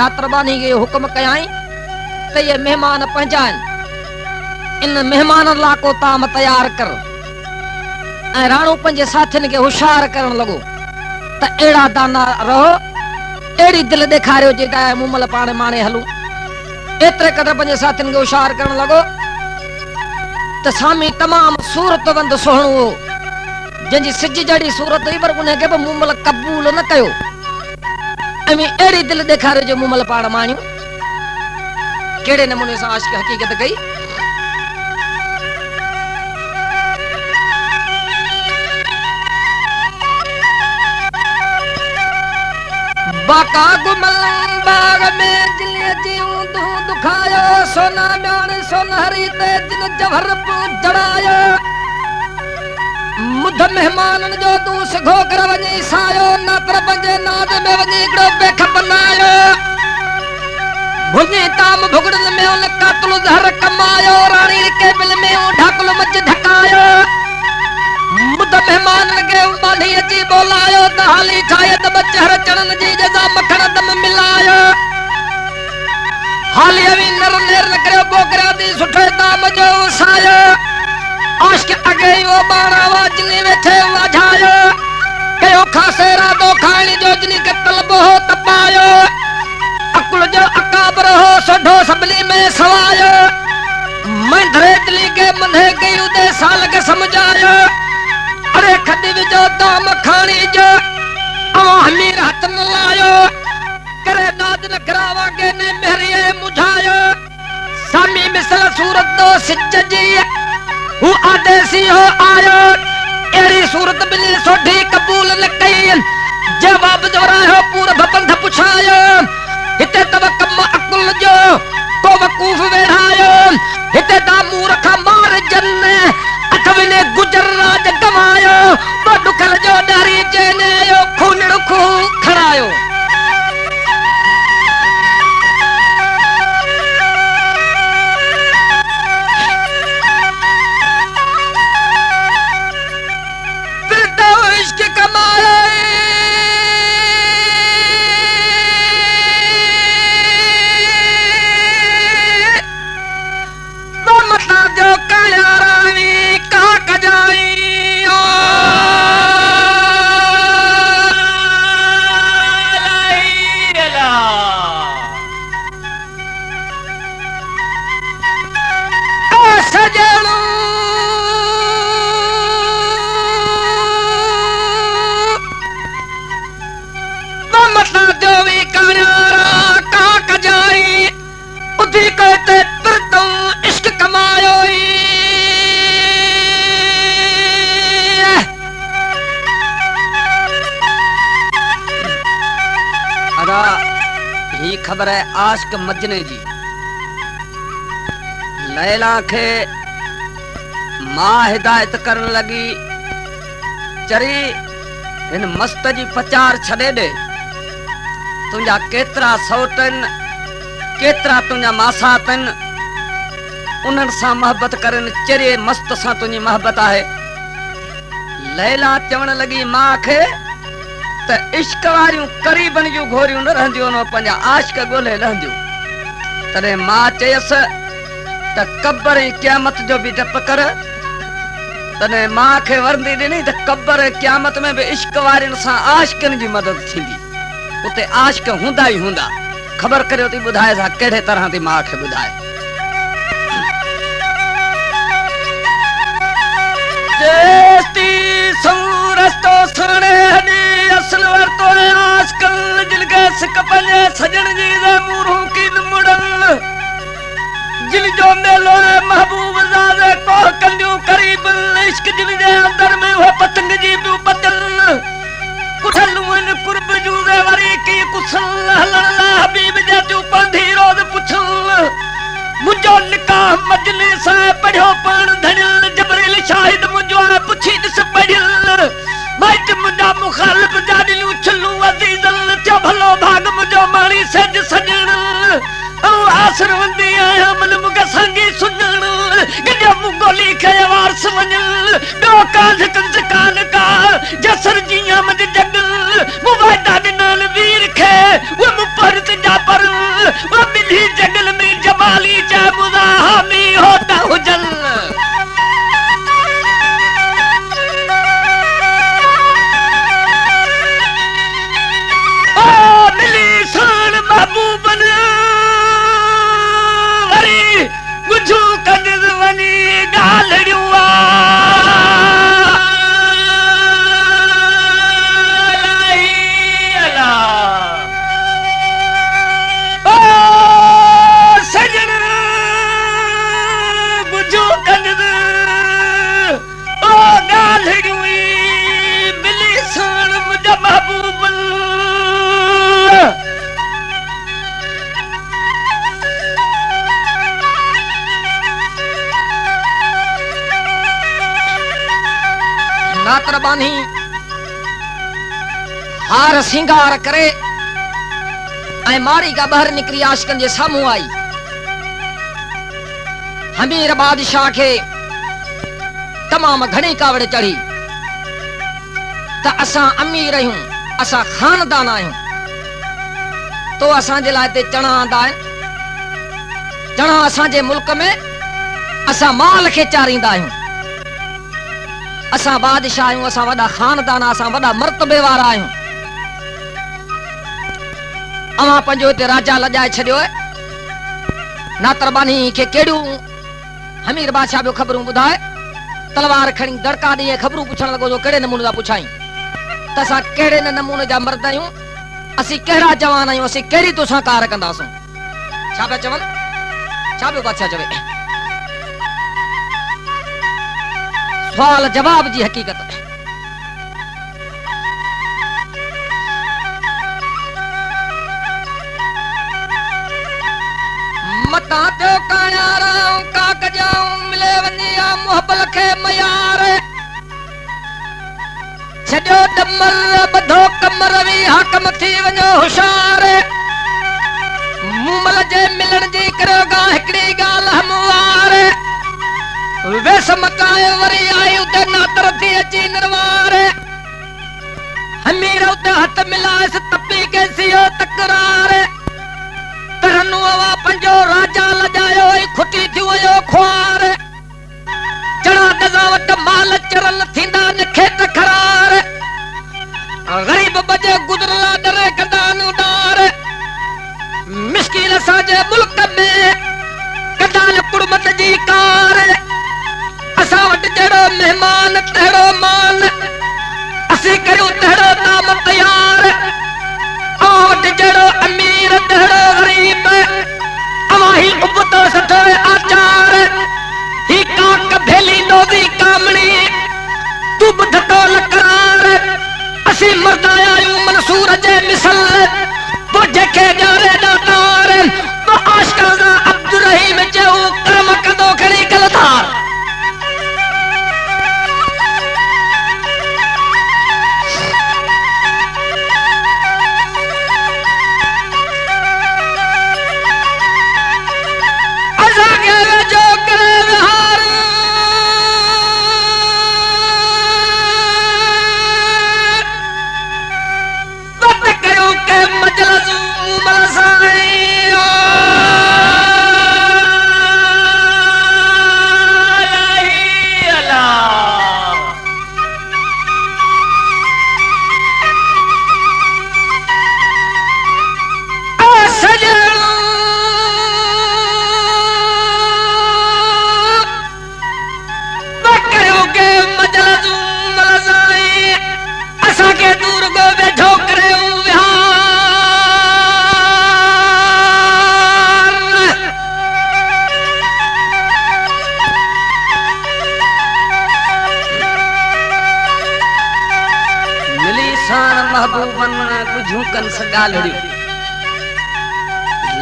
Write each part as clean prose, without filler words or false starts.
नातरबानी के हुक्म कयाई ते ये मेहमान पहचान इन मेहमान ला को ताम तैयार कर ए राणू पंजे साथिन के होशियार करण लगो त एड़ा दाना रहो एड़ी दिल दिखारियो जेटा मुमल पाने माने हलू एतरे कदर पंजे साथिन के होशियार करण लगो त सामी तमाम सूरत वंद सोहणो जंजी सिज जड़ी सूरत ही पर उन्हें के मुमल कबूल न कयो एमी एड़ी दिल दिखारियो जो मुमल पाण मानियो केड़े नमूने से आशिक हकीकत गई बाका गुमल बाग में जिले जीव दू दुखायो सोना म्यान सोनहरी ते जिन जहर पू जड़ायो मुध मेहमान जो तू सघो कर वनी सायो नातर पंजे नाद में वनी गड़ो बेख बनायो भुनी ताम भुगड़न में उन कातल जहर कमायो रानी के बिल में ढाकल मच ढकायो मुद मेहमान के बाली अची बोलायो दहाली खाए तब चहर चढ़न जी जजा मखण दम मिलायो हाली अवी नर नेर न करे बोकरा दी सुठे दाम जो सायो आशिक अगे वो बाणा वाजनी वेठे वाझायो कयो खासे रातो खाणी जो जनी के तलब हो तपायो अकुल जो अकाबर हो सोढो सबली में सवायो मैं धरेतली के मन्हे गई उदे साल के समझायो अरे खदी विजो दाम खानी जो हमीर हथ न लायो करे नाद न करावा के ने मेहरिए मुझायो सामी मिसल सूरत दो सिज जी हु आदेसी हो आयो एड़ी सूरत बिली सोढी कबूल न कई जवाब दोरायो पूरा बंध पुछायो हिते तब कम अकुल जो तो वकूफ वेढ़ायो हिते दा मूर्ख मार जन्ने अथविने गुजर राज गवायो वो दुखल जो डरी जेने यो खून खू खड़ायो फिर तो इश्क कमाए जो काया रानी कहा कजाई सजनू ममता जो भी काया कहा कजाई उठी कहते तुरतू इश्क कमायो अदा ही खबर है आशिक मजने जी लैला के मां हिदायत करन लगी चरी इन मस्त जी पचार छड़े दे तुझा केतरा सौटन केतरा तुझा मासा तन उन्हनि सां मोहब्बत करन चरे मस्त सां तुझी मोहब्बत आहे लैला चवण लगी मां खे त इश्क वारियूं करीबन जूं घोरियूं न रहंदियूं न पंहिंजा आशिक ॻोल्हे लहंदियूं तॾहिं मां चयसि त कब्र ऐं क़यामत जो बि डप कर तॾहिं मां खे वरंदी ॾिनी त कब्र ऐं क़यामत में बि इश्क वारियुनि सां आशिकनि जी मदद थींदी उते आशिक हूंदा ई हूंदा खबर करियो थी ॿुधाए सा कहिड़े तरह थी मां खे ॿुधाए जेस्ती सूरस्तो सणे हदी असल वरतो आशिकन जिनके सिक पंजे सजन जी दे मूरों की मुड़न जिन जो मेलो महबूब ज़ादे को कंदियूं करीब इश्क जिन जे अंदर में वो पतंग जी बियूं पतल कुठलूं इन कुर्ब जूं दे वरी की कुसल हलण ला हबीब जे तूं पंधी रोज़ पुछल मुंहिंजो निकाह मजलिस पढ़ियो पाण धणियल जबरील शाहिद मुंहिंजो पुछी ॾिस पढ़ियल माइट मुंहिंजा मुखालिफ जा दिलूं छलूं अज़ीज़ल थियो भलो भाग मुंहिंजो माणी सज सजण आसर वंदी आहियां मन मूंखे संगी सुञण गॾिया मुंगोली खे वारस वञल ॿियो कांध कंस कान का जसर जीअं मज जगल मूं वाइदा ॾिनल वीर खे उहे मूं परत जा पर रात बानी हार सिंगार करे ऐं मारी का बाहर निकरी आशिकन जे साम्हूं आई। हमीर बादशाह के तमाम घणी कावड़ चढ़ी त असां अमीर आहियूं, असां खानदान आहियूं, तो असां जे लाइ ते चणा आंदा आहिनि। चणा असां जे मुल्क में असां माल खे चारींदा आहियूं। असां बादशाह आहियूं, असां वॾा खानदान, असां वॾा मर्तबे वारा आहियूं। अवां पंहिंजो हिते राजा लॼाए छॾियो आहे। नातरबानी खे कहिड़ियूं हमीर बादशाह ॿियो ख़बरूं ॿुधाए, तलवार खणी दड़का ॾेई ख़बरूं पुछण लॻो जो कहिड़े नमूने जा पुछाई त असां कहिड़े नमूने जा मर्द आहियूं, असीं कहिड़ा जवान आहियूं, असीं कहिड़ी तोसां कार कंदासूं। छा पिया चवनि, छा पियो बादशाह चवे? सवाल जवाब जी हक़ीक़त। मता त्यो कायारां कागजां मिले वञा मुहबल खे मयार छॾियो दमर बधो कमर वी हाकम थी वञो होशियार। मूमल जे मिलण जी करियो गा हिकिड़ी ॻाल्हि हमवार। वेस मकाए वरी आई उते नातर थी अची नरवार। हमीर उते हथ मिलायसि तपी के सियो तकरार। तरनु अवा पंजो राजा लॼायो ऐं खुटी थी वियो ख्वार। चढ़ा दज़ा वटि माल चरल थींदा निखेत खरार। ग़रीब बजे गुज़रला डरे कंदान उडार। मिस्कीन असांजे मुल्क में कंदान कुर्बत जी कार। असां वटि जहिड़ो महिमान तहिड़ो मान, असीं करियूं तहिड़ो ताम तयार। अवां वटि जहिड़ो अमीर तहिड़ो ग़रीब, अवां ही उबतो सठो आचार। ही काक भेली नोज़ी कामणी तू ॿुध तो लकरार। असीं मर्द आहियूं मंसूर जे मिसल, पोइ जेके ॼाणे ॾातार तो आशिक़ां सां अब्दुल रहीम चयो कर्म कंदो खणी गलतार।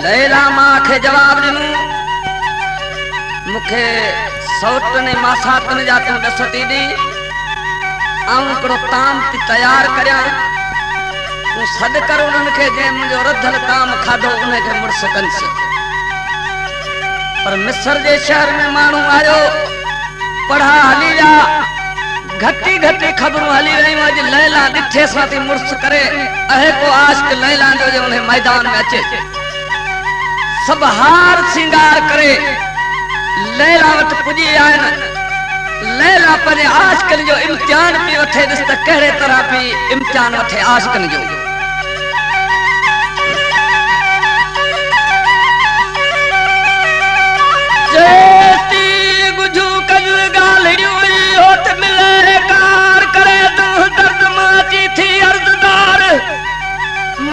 लैला मां खे जवाब ॾिनो, मूंखे सौटने मासातन जा तूं ॾस थी ॾी, ऐं हिकिड़ो ताम थी तयारु करियां, तूं सॾु कर उन्हनि खे जंहिं मुंहिंजो रधल ताम खाधो उनखे मुड़ुस कंसि। पर मिस्र जे शहर में माण्हू आयो, पढ़ा हली विया, घटी घटी ख़बरूं हली रहियूं। अॼु लैला ॾिठे सां थी मुड़ुस करे, अहे को आशिक़ लैला जो जे उन मैदान में अचे। सब हार सिंगार करे लैला वटि पुॼी आहिनि। लैला पंहिंजे आशिक़नि जो इम्तिहान पई वठे, ॾिस त कहिड़े तरह पई इम्तिहान वठे आशिक़नि जो।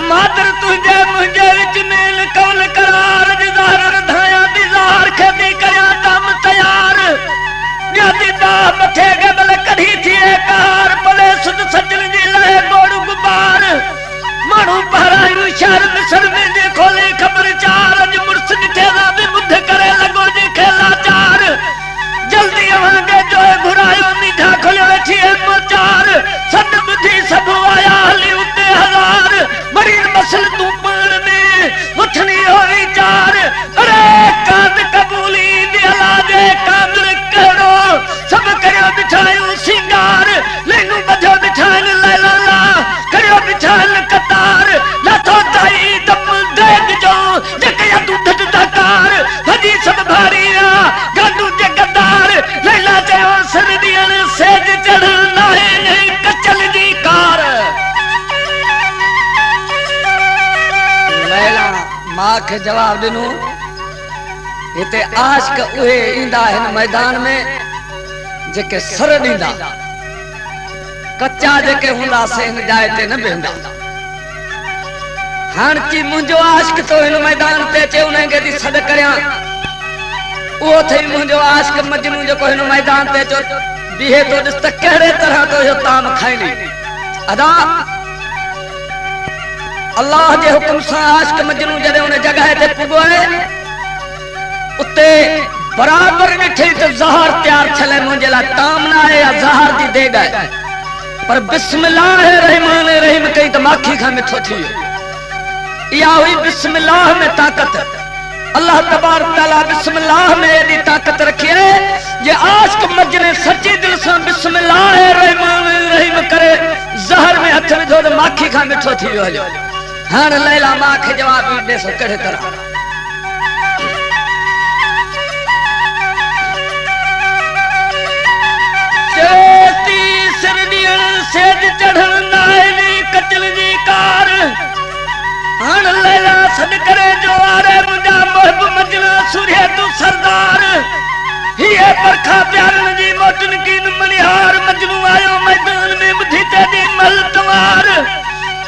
मादर तुझे मुझे विच मेल कौन करार, दिदार रधाया दिदार खेती कया तम तैयार। न्यादी दा मथे गबल कढ़ी थी कार, पले सुध सजन जी लहे गोड़ गुबार। मानू पहरायू शहर मिसर में जे खोले खबर चार, अज मुर्स निठे दा भी मुद्ध करे लगो जे खेला चार। जल्दी अवांगे जो घुरायो निठा खोले वेठी मोचार। मां के जवाब दिनो इते आशिक उहे ईंदा हिन मैदान में जेके सर ॾींदा कच्चा जेके हुंदा से हिन जाइ ते न बेंदा हाण की मुंहिंजो आशिक तो हिन मैदान ते अचे उन्हें के दी सॾ करियां उहो थई मुंहिंजो आशिक मजनू जेको हिन मैदान ते अचो बीहे तो ॾिस त कहिड़े तरह तो इहो ताम खाईंदी अदा अल्लाह जे हुक्म सां आशिक मजनू जॾहिं उन जगह ते पुॻो आहे उते बराबर ॾिठी त ज़हर तैयार थियल आहे मुंहिंजे लाइ ताम न आहे या ज़हर जी देग आहे पर बिस्मिल्लाह रहमान रहीम कई त माखी खां मिठो थी वियो इहा हुई बिस्मिल्लाह में ताकत अल्लाह तबारक तआला बिस्मिल्लाह में एडी ताकत रखी है जे आशिक मजने सच्ची दिल से बिस्मिल्लाह रहमान रहीम करे ज़हर में हथ विधो त माखी खां मिठो थी वियो हां लैला मां के जवाब दे सो कड़े तरह चेती सरदियन सेज चढ़न नायनी कचल जी कार हां लैला सद करे जो आरे मुंजा महब मजना सूर्य तू सरदार ये परखा प्यारन जी मोटन की मनिहार मजनू आयो मैदान में मुधी तेदी मल तवार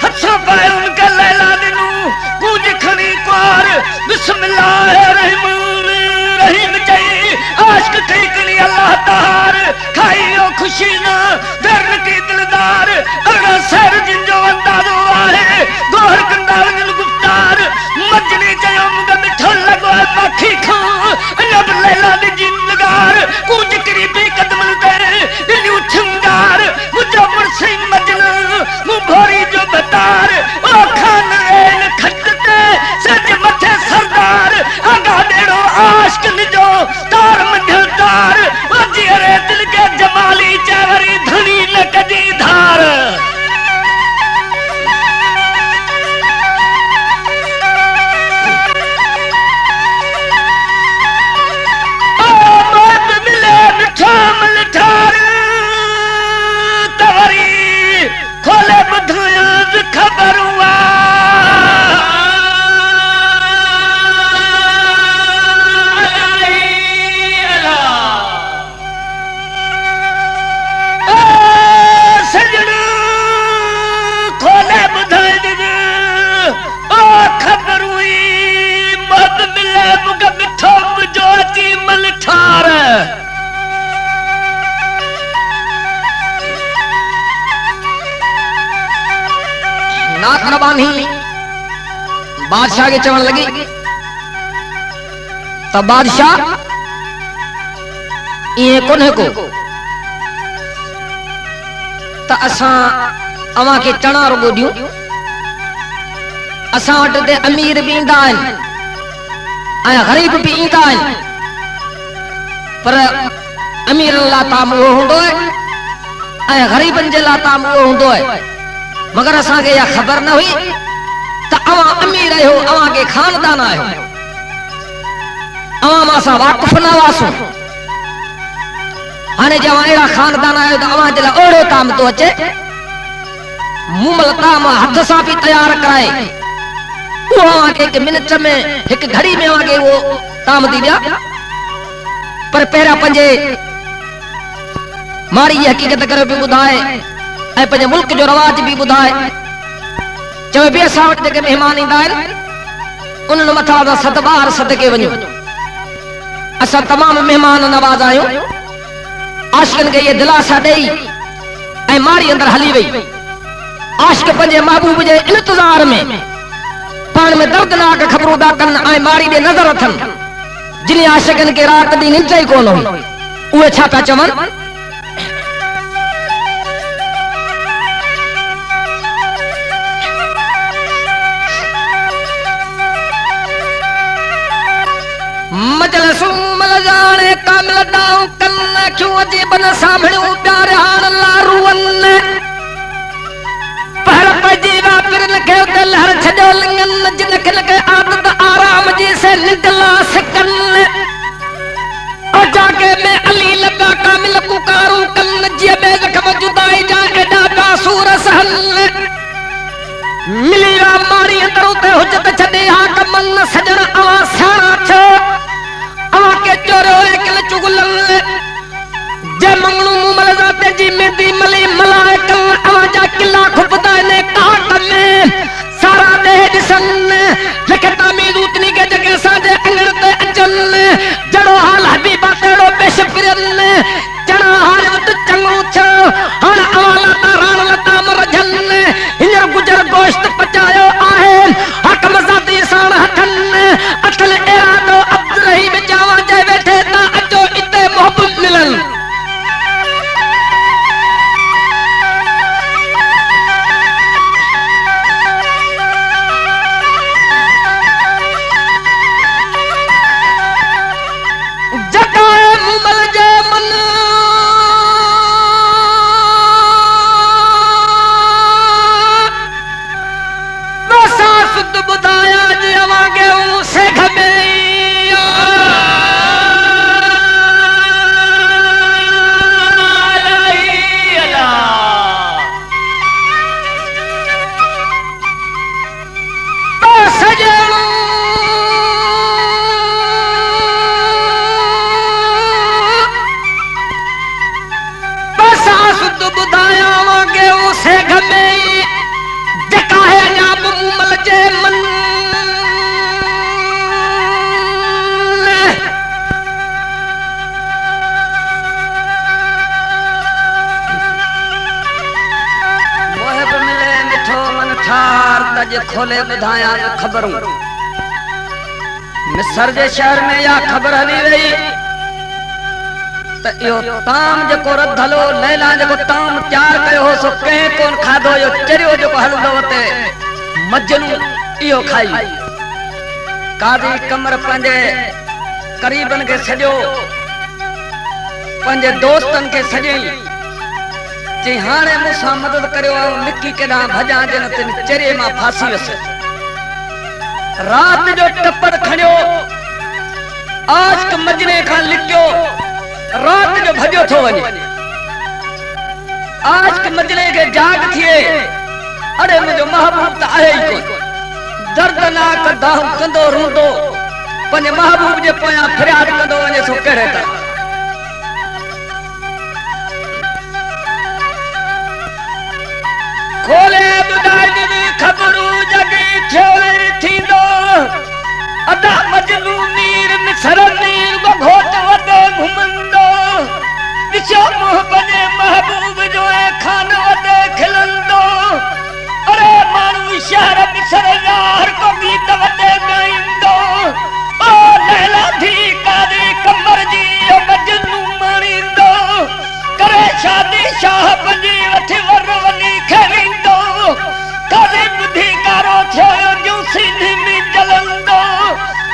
हथा पाए उनके लैला दिनू गूंज खनी क्वार बिस्मिल्लाह रहमान रहीम चई आशिक कई कनी अल्लाह तार खाइयो खुशी ना दर्द की दिलदार अड़ा सर जिंजो अंदाजो आहे गोहर कंदा वजन गुफ्तार मजनी चयो मुंगा मिठो लगो माखी खा जब लैला दी जिंदगार गूंज करीबी कदमन ते दिलू ठंगार मुझो मुर्सी मजना मु भोरी जो बतार ओ खान एन खटते सज मथे सरदार आगा डेड़ो आशिक निजो तार मंझल तार ओ जियरे दिल के जमाली चावरी धनी न कदी धार ओ मौत मिले मिठा मलठार तवरी खोले बधाया खबर हुआ बादशाह के चवण लगी तो बादशाह ये कोने को तो असा अवा के चना रुगो दियो असा वट ते अमीर भी इंदा आया गरीब भी इंदा पर अमीर ला ताम वो हुंदो है आया गरीबन जे ला ताम वो हुंदो है मगर असा के या खबर न हुई त अवा अमीर आयो अवा के खानदान आयो अवा मासा वाकिफ न वासो हाने जवा एड़ा खानदान आयो त अवा जला ओड़ो ताम तो अचे मुमल ताम हथ सा भी तैयार कराए वो अवा के एक मिनट में एक घड़ी में अवा के वो ताम दी दिया पर पहरा पंजे मारी हकीकत करे भी बुधाए ऐ पंजे मुल्क जो रवाज भी बुधाए चवे बे असां वटि जेके मेहमान ईंदा आहिनि उन्हनि मथां असां सतबार सदके वञूं असां तमामु मेहमान नवाज़ आहियूं आशिकनि खे इहे दिलासा ॾेई ऐं मारी अंदरि हली वई आशिक पंहिंजे महबूब जे इंतज़ार में पाण में दर्दनाक ख़बरूं था कनि ऐं मारी ॾे नज़र अथनि जिन आशिकनि खे राति ॾींहुं निंड ई कोन हुई उहे छा पिया चवनि मजलसूम जाने कामिल दाऊ कन्न क्यों अजीब न सामणियों प्यारे हान लारुवन पहल पजीवा फिर लगे दिल हर छजो लिंगन जिन के लगे आदत आराम जी से निकला सकन और जाके मैं अली लगा कामिल पुकारूं कन्न जी बेजखम जुदाई जा एडा कासूर सहन मिली मारी अंदर उते हुजत छदे हा कमन खोले ॿुधायां ख़बरूं मिस्र जे शहर में या ख़बर हली वई त इहो ताम जेको रधलो लैला जेको ताम तयार कयो हो सो कंहिं कोन खाधो इहो चरियो जेको हलंदो हुते मजनू इहो खाई कादी कमर पंहिंजे करीबन खे सॼो पंहिंजे दोस्तनि खे सॼई चई हाणे मूंसां मदद करियो मिकी केॾां भॼां जे न तिन चरिये मां फासी वियुसि रात जो टपड़ खणियो आशिक मजने खां लिकियो रात जो भॼो थो वञे आशिक मजने खे जाग थिए अरे मुंहिंजो महबूब त आहे ई कोन दर्दनाक दाहू कंदो रूंदो पंहिंजे महबूब जे पोयां फरियाद कंदो वञे सो कहिड़े तरह खोले ॿुधाए ॾिनी ख़बरूं जॻी थियो थींदो अदा मजनू नीर मिसर नीर घोट वॾो घुमंदो ॾिसो मुंहुं बने महबूब जो ऐं खान वॾे खिलंदो अरे माण्हू शहर मिसर जा हर को गीत वॾे ॻाईंदो ओ लैला थी कादी कमर जी मजनू माणींदो करे शादी शाह पंजी वठी वर वञी खेलींदो कादी ॿुधी कारो थियो जूं सीने में जलंदो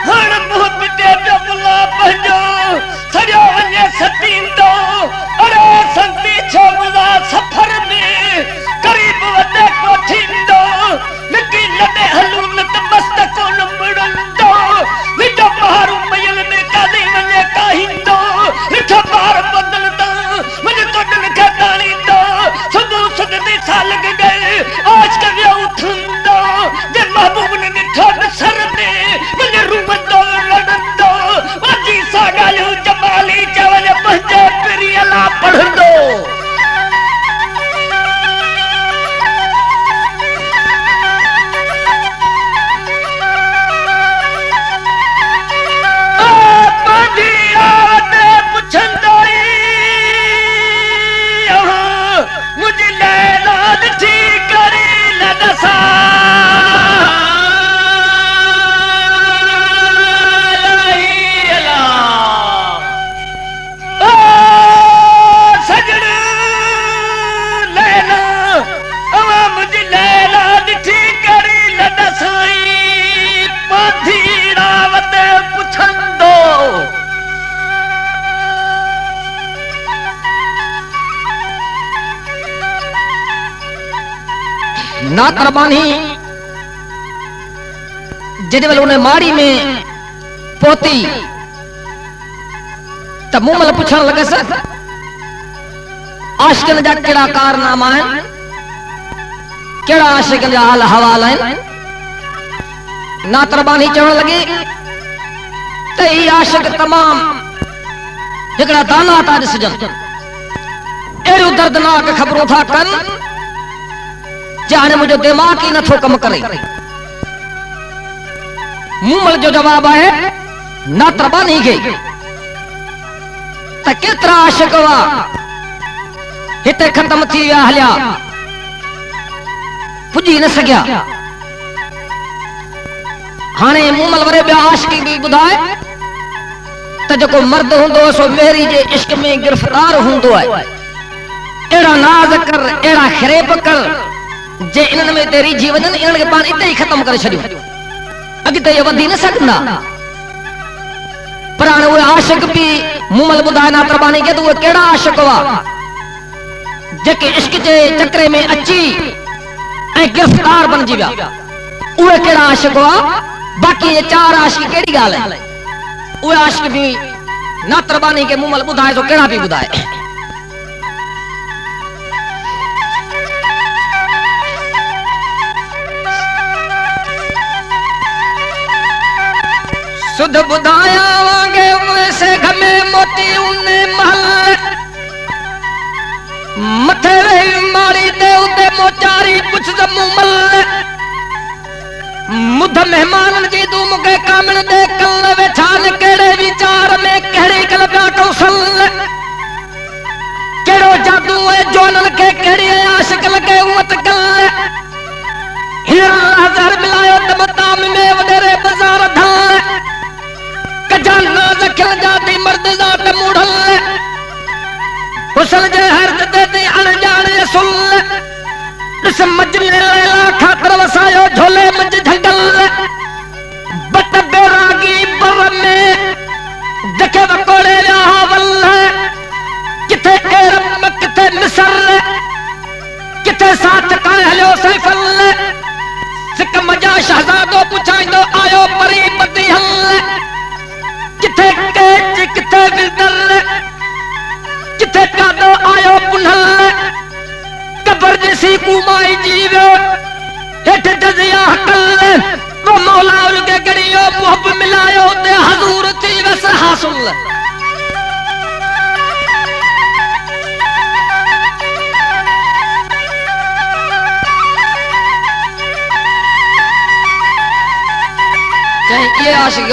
हण मुंहुं पिटे पियो मुला पंहिंजो सॼो वञे सतींदो अरे संती छो मुला सफ़र में करीब वॾे को थींदो मिकी लॾे हलूं न त मस्त कोन मुड़ंदो विठो ॿारू मयल में कादी वञे काहींदो विठो ॿार बदलंदो मुंहिंजे तोॾनि खे ॾाणींदो सुबुह सुगंदी साल गए आज का वियो उथंदो जे महबूब ने ॾिठो मिसर में मुंहिंजे रूमंदो लड़ंदो अजी सां ॻाल्हियूं जमाली चवनि पंहिंजे पिरीअ लाइ पढ़ंदो ना तरबानी जेॾीमहिल उन माड़ी में पहुती त मूं महिल पुछण लॻसि आशिकनि जा कहिड़ा कारनामा आहिनि कहिड़ा आशिकनि जा हाल हवाल आहिनि ना तरबानी चवण लॻी त ही आशिक तमाम हिकिड़ा दाना था ॾिसजनि अहिड़ियूं दर्दनाक ख़बरूं था कनि जाने मुझे दिमाग ही नथो कम करे मूमल जो जवाब है ना तरबानी के त केतरा आशिक हुआ हिते खत्म थी विया हलिया पुजी न सघिया हाणे मूमल वरे ॿिया आशिकी बि ॿुधाए त जेको मर्द हूंदो सो मेरी जे इश्क में गिरफ्तार हूंदो आहे अहिड़ा नाज़ कर अहिड़ा ख़िरेब कर जे इन्हनि में तेरी जीवन इन्हनि खे पाण इते ई ख़त्म करे छॾियो अॻिते इहे वधी न सघंदा पर हाणे उहे आशिक बि मूमल ॿुधाए ना तरबानी खे त उहे कहिड़ा आशिक हुआ जेके इश्क जे चक्रे में अची ऐं गिरफ़्तार बणिजी विया उहे कहिड़ा आशिक हुआ बाक़ी ये चार आशिक कहिड़ी ॻाल्हि आहे उहे आशिक बि ना तरबानी खे मूमल ॿुधाए थो कहिड़ा बि ॿुधाए सुध बुधाया वांगे वैसे घमे मोती उने महल मथे रही मारी दे उते मोचारी कुछ मूमल मुध मेहमान जी तू मुके कामण दे कल वेठान केड़े विचार में केड़ी कल प्या कौशल केड़ो जादू है जोनन के केड़ी आशिक लगे उत कल हिर हजार मिला में वडेरे बाजार ढल कजाना रखिया जाती मर्द जात मूढ़ल हुसन जे हर दे अनजान सुल इस मजले लैला खातर वसायो झोले मंज झंगल बट बेरागी बर में देखे वकोड़े वल किथे एरम किथे मिसर किथे साथ का हलो सैफल सिक मजा शहजादो पुछाइंदो आयो परी पति हल किथे केच किथे विदर किथे कादो आयो पुनल कबर जैसी कुमाई जीवो हेठ दजिया हकल वो मौला उनके गड़ियो मुहब मिलायो ते हजूर थी वस हासुल ये आशिक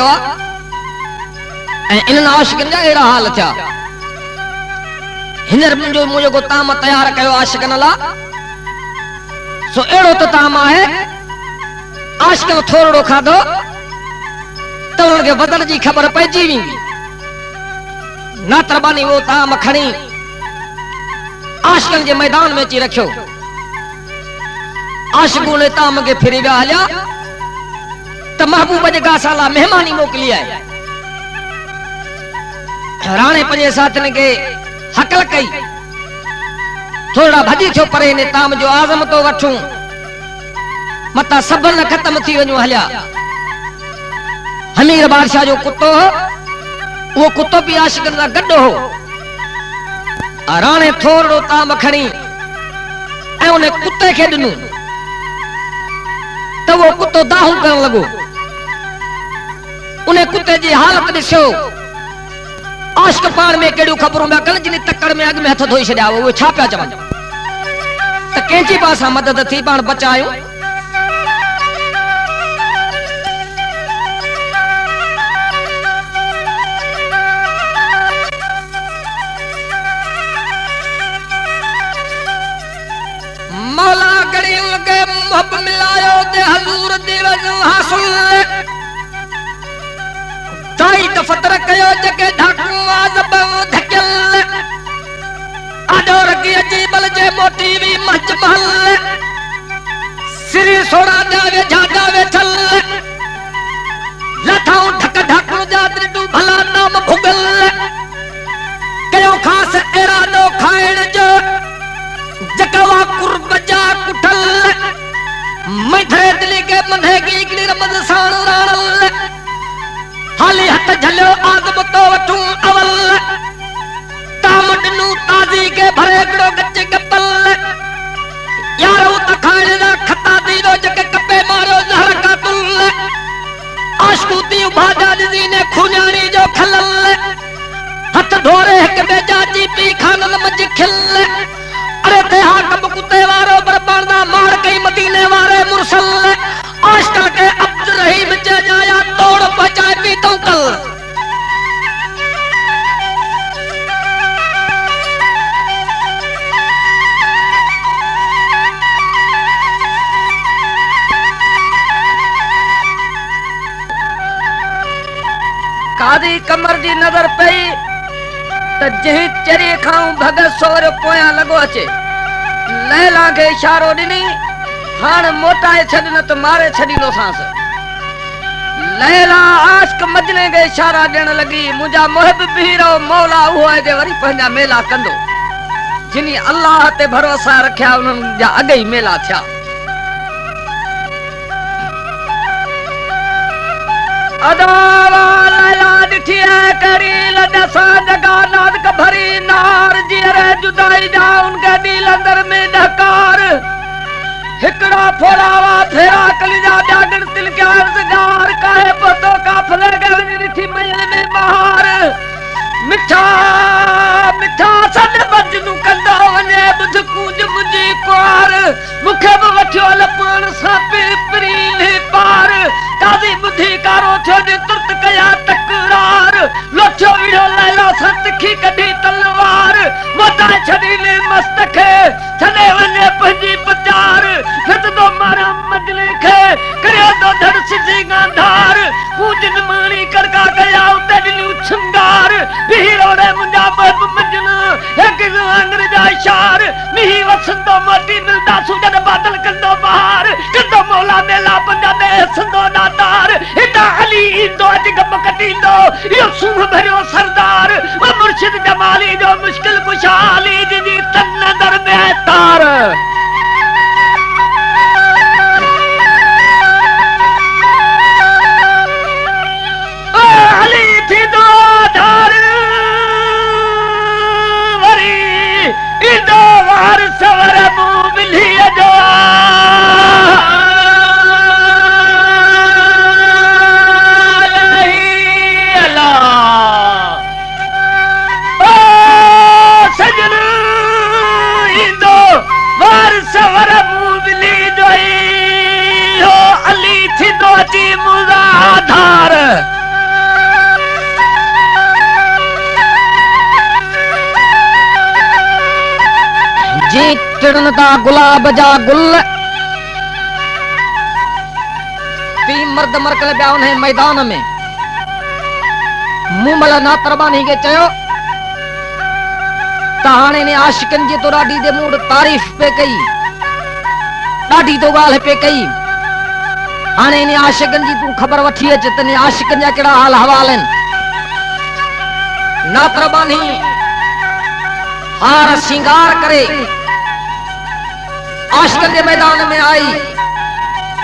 इन आशिकन जा एड़ा हाल थिया हिनर मुंजो मुझे को ताम तैयार कयो आशिकन ला सो एड़ो तो ताम है आशिकन थोड़ो खादो तो उनके बदन जी खबर पइजी वेंदी ना तरबानी वो ताम खणी आशिकन जे मैदान में ची रखियो आशिकू ने ताम के फिरी विया हलिया तो महबूब जे गासाला मेहमानी मोकली है राणे पंजे साथन के हकल कई थोड़ा भजी छो परे ने ताम जो आजम तो वठूं मता सबन खत्म थी वणो हलिया हमीर बादशाह जो कुत्तो वो कुत्तो भी आशिकन सा गड्डो हो राणे थोड़ो ताम खणी ए उन्हें कुत्ते के दिनू तो वो कुत्तो दाहू करण लगो उन्हें कुत्ते जी हालत दिसो आशिक पान में केड़ू खबरों में कल जिन तकड़ में अग में हथ धोई छड्या वो छा पिया चवन त केंची पासा मदद थी पान बचायो मौला गड़ियों के मुहब मिलायो ते हजूर दिवस हासिल दाई दफतर कयो जके ढाकू आजब धकल आडोर की अजीबल जे मोटी भी मच महल श्री सोड़ा जावे जावे चल लठाऊ ढक ढाकू जात तू भला नाम भुगल कयो खास इरादो खाइण जो जकवा कुर्ब जा कुठल मैथे दिली के मधे की इकड़ी रमज साण राणल हाली हथ झलो आदम तो वठूं अवल तामडनू ताजी के भरे गड़ो गच्चे गपल यारो त खाने दा खता दीदो जके कपे मारो जहर का तुल आशकुती भाजा दी ने खुजानी जो खलल हथ धोरे एक बेजा जी पी खानल मज खिल अरे ते हाकम कुत्ते वारो बरबाना मार कई मदीने वारे मुरसल आजकल के अब्द रहीम जाया तोड़ बचाए भी तो कल कादी कमर जी नजर पई त जही चरी खाऊं भगत सोर पोया लगो अचे लैला के इशारो दिनी हान मोटाए छडन तो मारे छडीनो सांस लैला आशिक मजले के इशारा देन लगी मुजा मुहब बीरो मौला हुआ जे वरी पंजा मेला कंदो जिनी अल्लाह ते भरोसा रखया उन जा अगे ही मेला थया अदावा लैला दिठी है करी लदसा जगा नाद का भरी नार जिरे जुदाई जा उनके दिल अंदर में डकार हिकड़ा फोड़ावा फेरा कलिजा जागन तिल के अर्जगार काहे पतो काफले गल रिठी महल में बहार मिठा मिठा सद बजनु कंदा वने बुध कूंज मुजी कुआर मुखे ब वठियो लपण सा पिपरी ले पार कादी बुद्धि कारो थियो जे तुर्त कया तकरार लोठो विड़ो लैला सत खी कढी तलवार मोटा छडी ले मस्तखे छने वने पंजी पचार फित तो मारा मजले खे करियो तो धड़ सिंगा हार पूजन माणी करका गया उतनी उछंगार बिहिरोड़े मुंजा बब मंजना एक अंग्रेजा इशार मिही वसंतो मोती मिलता सूजन बादल कंदो बहार कंदो मौला मेला पंजा दे संदो नादार इता अली इंदो अज गमकती दो यो सूह भरियो सरदार वो मुर्शिद जमाली जो मुश्किल कुशाली जी तन नजर में तार अली थी दो धार वरी इंदो वार सवर मुंह मिली जो सवर मुबली जोई हो अली थी दो जी मुराधार जी टिड़नता गुलाब जा गुल ती मर्द मरकल पिया उन्हें मैदान में मूमल ना तरबानी के चयो ताने ने आशिकन जी तो ॾाढी दे मूड तारीफ पे कई ॾाढी तो गाल पे कई हाने ने आशिकन जी तू खबर वठी अच तने आशिकन जा केड़ा हाल हवाल हैं ना तरबानी हार सिंगार करे आशिकन के मैदान में आई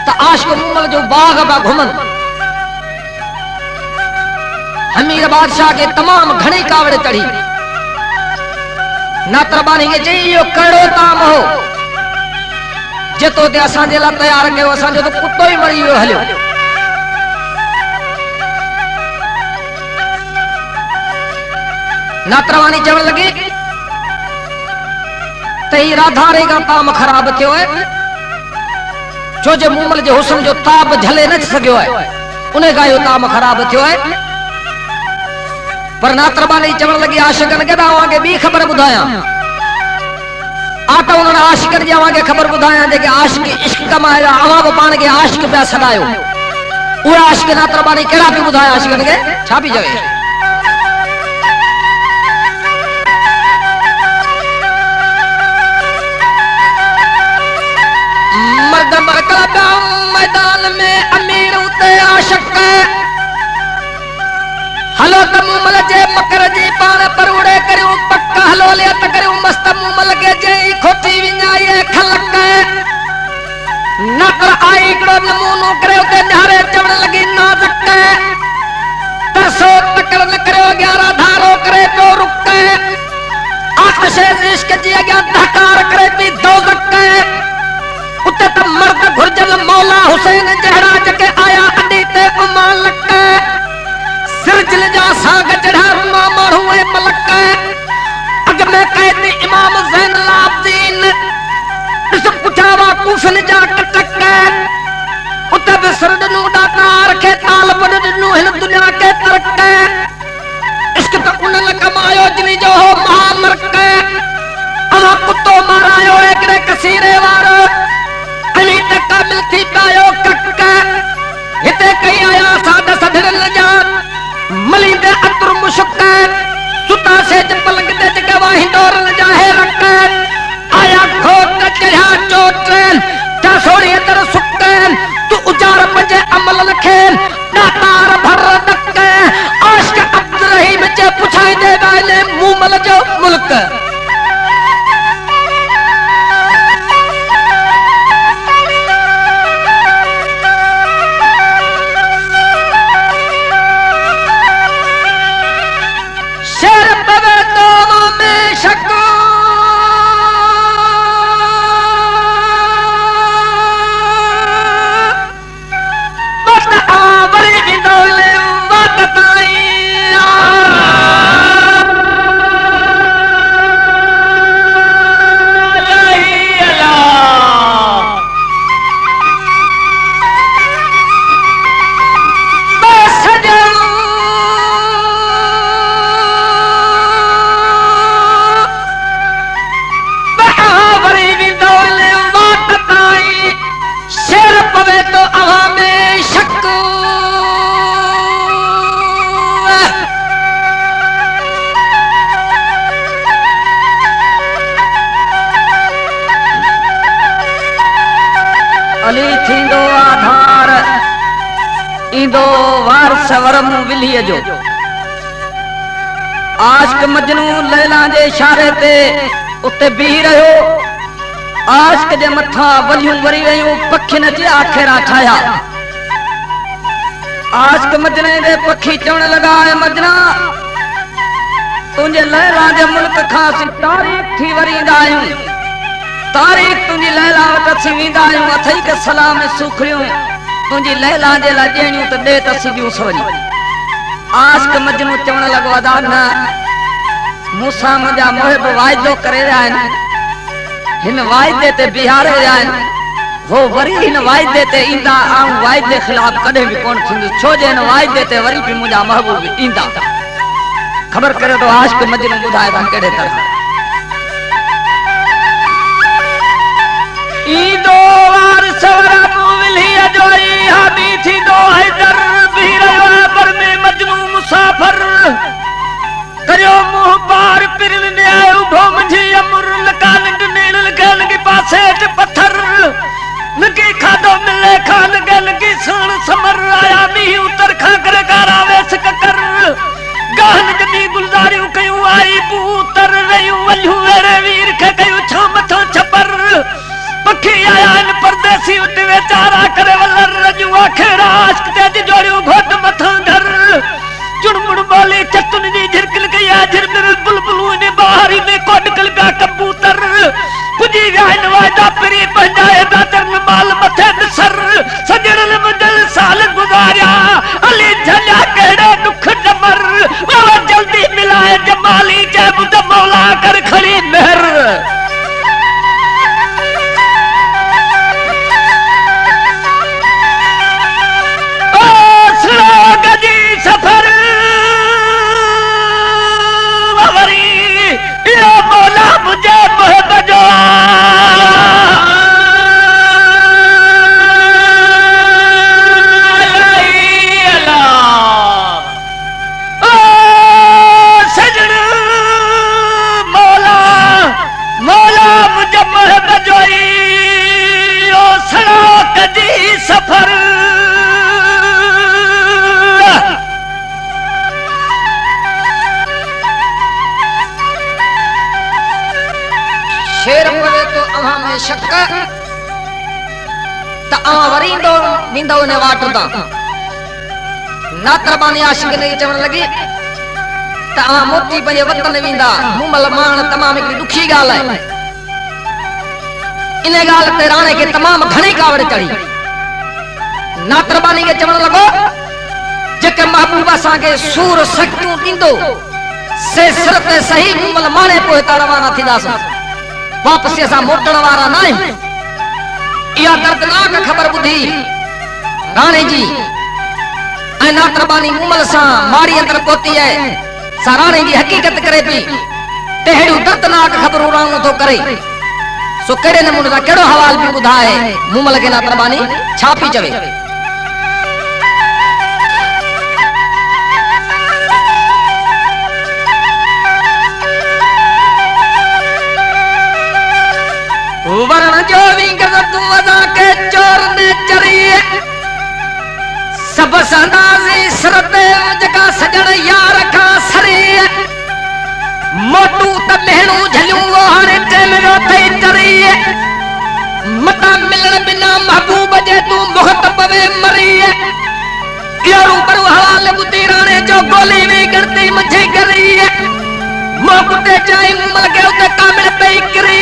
त आशिक मूमल जो बाग बा घुमन हमीर बादशाह के तमाम घणे कावड़े चढ़ी ना तरबानी के चई यो कड़ो ताम हो जेतो ते असां जे ला तैयार कयो असां जो तो कुत्तो ही मरी वियो हलियो ना तरबानी चवण लगी तई राधा रे का ताम खराब थियो है छो जे मूमल जे हुस्न जो ताब झले न सकियो है उन्हें का यो ताम खराब थियो है पर ना तरबानी चवण लगी आशिकन के दावा के बी खबर बुधाया आता उन्होंने आशिकन जी आवा के खबर बुधाया जेके आशिक इश्क कमाया आवा को पान के आशिक पे सदायो वो आशिक ना तरबानी केड़ा भी बुधाया आशिकन के छा भी जावे मर्द मरकल मैदान में अमीर उते आशिक हलो त मूमल जे मकर जी पान पर उड़े करियो पक्का हलो ले त करियो मस्त मूमल के जे खोटी विञाए खलक नकर आई कड़ो नमूनो करे ते निहारे चवण लगी नाज़क तरसो तकर न करियो 11 धारो करे तो रुक आतिश इश्क जी अग्या धकार करे पी दोज़क उते त मर्द घुरजल मौला हुसैन जहड़ा जके आया अडी ते उमालक सिरजल जा साग चढ़ा रुमा मारू ए मलक अग में कहती इमाम ज़ैनुल आबिदीन इस पुछावा कूफन जा कटक उते भी सरदनु डाटा रखे ताल बदनु हिन दुनिया के तरक इश्क त उन कमायो जिनी जो हो महामरक अवा कुत्तो मारायो एकड़े कसीरे वारो अली ते काबिल थी पायो कक हिते कई आया साद सधरल जा मलिंदे अतर मुशक्कर सुता से पलंग दे जगह वाही डोर न जाहे रख आया खोट चढ़ा चोटन ता सोरी अंदर सुक्कन तू उजार पंजे अमल लखेन दातार भर दक आशिक अब्दुल रहीम जे पुछाई दे वाले मूमल जो मुल्क वार सवरम विलीअ जो आशिक मजनू लैला जे इशारे ते उते बीह रहियो आशिक जे मथां वलियूं वरी रहियूं पखियुनि जे आखेरा ठाया आशिक मजने दे पखी चवण लगा है मजना तुंहिंजे लैला जे मुल्क खां असीं तारीख़ थी वरी ईंदा आहियूं तारीख़ तुंहिंजी लैला वटि असीं वेंदा आहियूं अथई के सलाम सूखड़ियूं तुंहिंजी लैला जे लाइ ॾियणियूं त ॾे त असीं ॾियूं सवरी आशिक मजनू चवण लॻो अदा न मूंसां मुंहिंजा मुहिब वाइदो करे रहिया आहिनि हिन वाइदे ते बिहारे रहिया आहिनि हो वरी हिन वाइदे ते ईंदा आऊं वाइदे ख़िलाफ़ कॾहिं बि कोन थींदुसि छो जे हिन वाइदे ते वरी बि मुंहिंजा महबूब ईंदा ख़बर करे तो आशिक मजनू ॿुधाए था कहिड़े तरह ईंदो वार सवरम विलीअ जो हादी थींदो हैदर बीह रहियो आहे पर में मजनू मुसाफ़िर करियो मुंह पार पिरल ने आयो उभो मुंहिंजी अमुर लकान ॾिनल गल के पासे ते पत्थर लगे खादो मिले खान गल की सण समर आया मी उतर खा करे गारा वेस ककर गाहन जनी गुलजारियूं कयूं आई पुतर रहियूं वलियूं वेरे वीर खे कयूं छा मथां छपर पखी आया इन परदेसी उठ वेचारा करे वलर रजू आखेरा आशिक ते जोड़ियूं घोट मथां धर चुड़मुड़ बोली चतुन जी झिरकल गई है झिरमिर बुलबुलू ने बाहरी में कोडकल का कबूतर पुजी गया इन वादा परी पंजाए दातर माल मथे सर सजरल मुदल साल गुजारिया अली झल्या केड़े दुख जमर बाबा जल्दी मिलाए जमाली जब द मौला कर खड़ी मेहर ओ श्लोक जी सफर या मौला मुझे मोहब्बत जो सजन मौला मौला मुझे मोहब्बत जो ओ सड़क दी सफर शेर पड़े तो अवां में शक त अवां वरी ईंदो वेंदो ने वाट तां नातरबानी आशिक ने चवण लगी त अवां मोती पंहिंजे वतन वेंदा मुमल मान तमाम हिकड़ी दुखी ॻाल्हि आहे इन ॻाल्हि ते राणे खे तमाम घणी कावड़ चढ़ी नातरबानी खे चवण लॻो जेके महबूब असांखे सूर शक्तियूं ॾींदो से सिर ते सही मुमल माने पोइ हितां रवाना थींदासीं वापसी असां मोटण वारा न आहियूं इहा दर्दनाक ख़बर ॿुधी राणे जी ऐं नातरबानी मुमल सां माड़ी अंदर पहुती आहे सा राणे जी हक़ीक़त करे पई ते हेड़ियूं दर्दनाक ख़बरूं राणो थो करे सो कहिड़े नमूने सां कहिड़ो हवाल बि ॿुधाए मुमल खे नातरबानी छा पई चवे वरण जो विंगर तू वदा के चोर ने चरी सब संदाजी सरते जका सजण यार का सरी मोटू त मेहणू झलियूं वो हाणे टेम रो थई चरी मता मिलण बिना महबूब जे तू मोहत पवे मरी यारू पर हवाले बुती राणे जो गोली में गणती मछे करी मोकते चाई मुमल के उते कामिल पे करी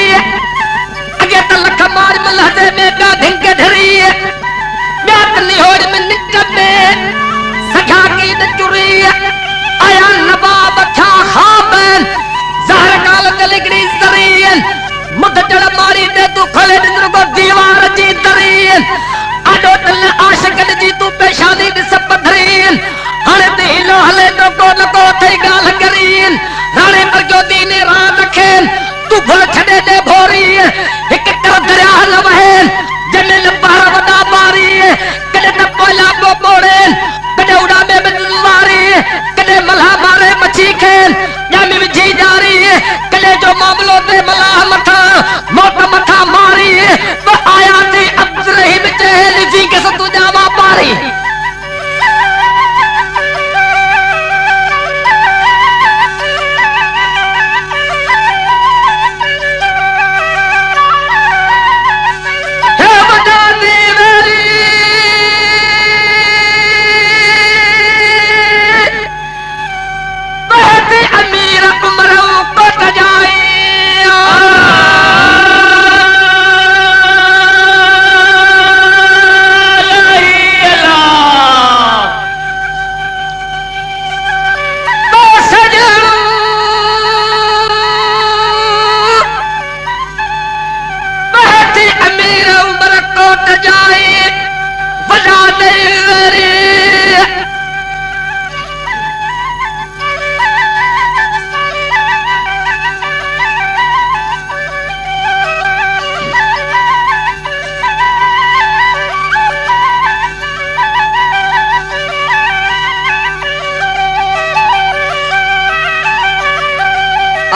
अगे त लख मार मलहदे में का धिंके धरी ब्यात निहोर में निकटे सखा की द चुरी आया नवाब था खाबन जहर काल तलगड़ी सरीन मुद चढ़ मारी दे तू खले दिन को दीवार जी दरीन आडो तल आशिक जी तू पेशानी दिस पथरीन हणे ते हिलो हले तो को नको थई गाल करीन राणे पर जो दीने रात खेन तू भूल छड़े दे भोरी एक तरफ दरिया न वहन जमिन पार वदा मारी कदे त पोला को मोड़े कदे उड़ा में मारी कदे मल्हा मारे मछी खेन जामी विझी जारी कदे जो मामलो ते मल्हा मथा मोट मथा मारी ब आया थी अब्दुरहीम चहल जी के सतु जावा पारी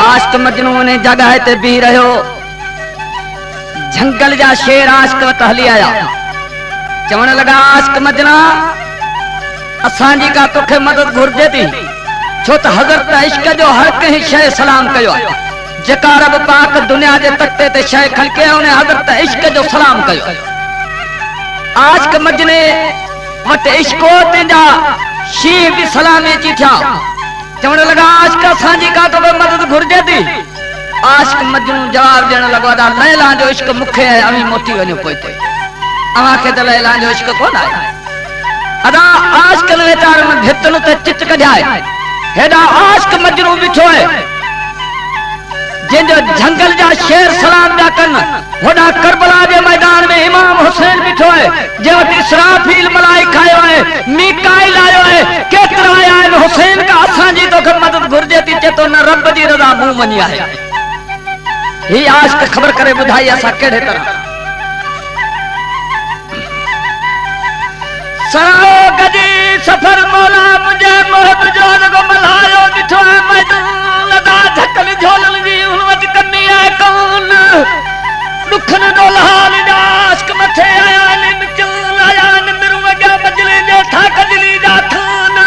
आशिक मजनू ने जगह ते भी रहो जंगल जा शेर आशिक वट हली आया चवण लगा आशिक मजना असांजी का तोखे मदद घुर्जे थी छो त हज़रत इश्क जो हर कंहिं शइ सलाम कयो जेका रब पाक दुनिया जे तख्ते ते शइ खलके उन हज़रत इश्क जो सलाम कयो आशिक मजने वट इश्को तेजा शीं भी सलामे ची थिया चवण लगा आशिक असांजी का तोखे मदद घुर्जे थी आशिक मजनू जवाब ॾियण लॻो अदा लैला जो इश्क मूंखे आहे अवी मोटी वञो पोइ ते अव्हांखे त लैला जो इश्क कोन आहे अदा आशिकनि वीचारनि भितुनि ते चिट कढाए हेॾा आशिक मजनू बीठो आहे जंहिंजो झंगल जा शेर सलाम पिया कनि होॾा करबला जे मैदान में इमाम हुसैन बीठो आहे जंहिं वटि इसराफील मलाइक आयो आहे मीकाइल आयो आहे केतिरा आया आहिनि हुसैन का असांजी तोखे मदद घुर्जे थी चए थो न रब जी रज़ा मूं मञी आहे ही आशिक खबर करे ॿुधाई असां कहिड़े तरह सरोग जी सफर मौला मुझे मोहत जो रगो मल्हायो ॾिठो है मैदान लदा झकल झोलल जी हुन वटि कन्नी आहे कौन दुखन डोलहाल जा आशिक मथे आया ने मिचल आया ने मिरू वॻा बजले जे ठा कजली जा थान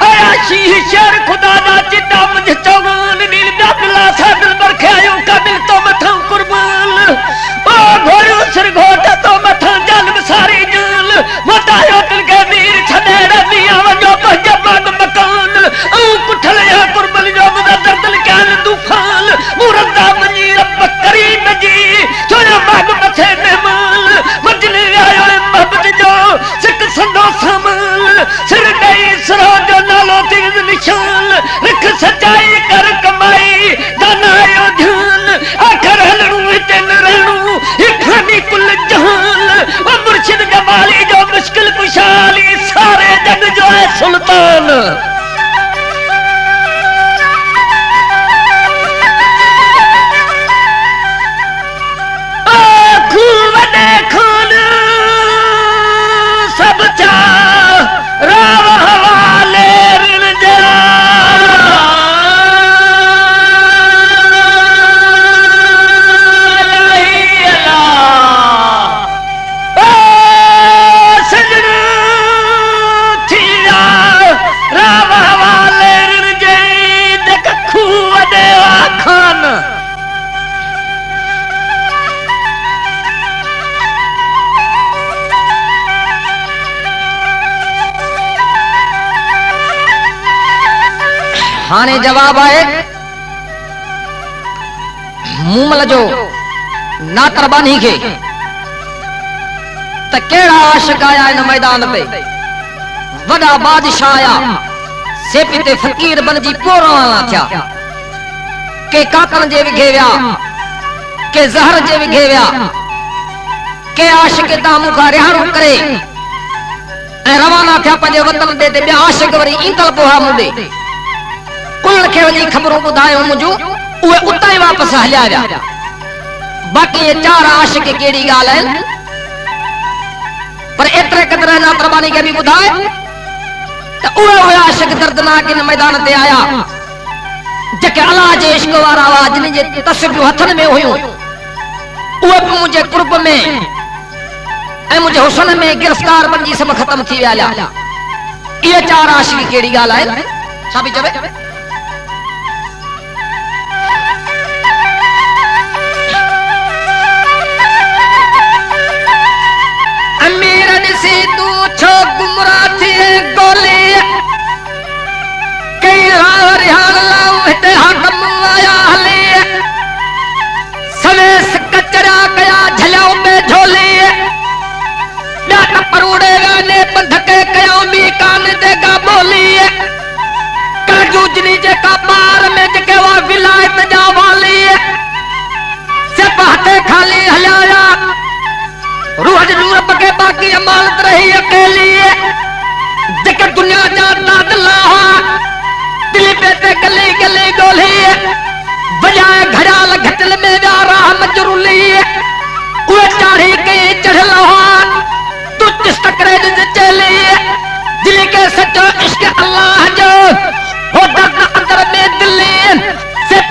आया शीह शेर खुदा जा चिटा मुझ चौगान नील बिला सा दिल बरखे आयो का दिल तो मथा कुर्बान ओ घोड़ो सिर घोटा तो मथा जान सारी जान मोटायो दिल के वीर छने रदिया वजो पजबाग मकान ओ कुठल या कुर्बल जो मुदा दर्दल कान तूफान मुरदा मनी रब करीम जी छोया बाग मथे मेहमान मजले आयो मोहब्बत जो सिक संदो सामान सिर दई सरो जो नालो तीर निशान रख सच्चाई कर कमाई दाना आयो ध्यान आखर हलणू हिते न रहणू हिखानी कुल जहान ओ मुर्शिद जमाली जो मुश्किल कुशाली सारे जग जो है सुल्तान सब चा राव हवाले ऋण जरा सजन थिया राव हवाले ऋण जई देख खूह देवा खान हाने जवाब आए मूमल जो नातरबानी के त केड़ा आशिक आया इन मैदान पे वडा बादशाह आया सेपी ते फकीर बनजी पोराना थिया के काकन जे विघे विया के जहर जे विघे विया के आशिक दामू का रिहाणो करे ए रवाना थिया पंजे वतन दे ते ॿिया आशिक वरी ईंदल पोहा मुंडे कुल के वजी खबरों बुधायो मुजो उए उतां ही वापस हलिया विया बाकी ये चार आशिक केड़ी गाल है पर एतरे कदर ना प्रबानी के भी बुधाए त उए आशिक दर्दनाक इन मैदान ते आया जके अल्लाह जे इश्क वारा आवाज ने जे तस्वीर हथन में हुयो उए मुझे कुर्ब में ए मुझे हुस्न में गिरफ्तार बनजी सब खत्म थी विया ये चार आशिक केड़ी गाल है छा भी चवे से तू छो गुमराह थी गोली कई रिहान लाऊ हिते हाकम आया हले सवेस कचरा कया झलियो में झोली ॿिया टपरूड़े गाने बंधके कयो बि कान देगा बोली काजूजनी जेका बार में जेके वा विलायत जा वाली से हथे खाली हलिया रूह नूर बके बाकी अमानत रही अकेली जके दुनिया जा दादला दिल पे ते गली गली गोली बजाए घड़ाल घटल में जा राह मजरूली उए चाढ़ी के चढ़ला तू जिस तकरे जे चली दिल के सच्चो इश्क अल्लाह जो हो दर्द अंदर में दिल से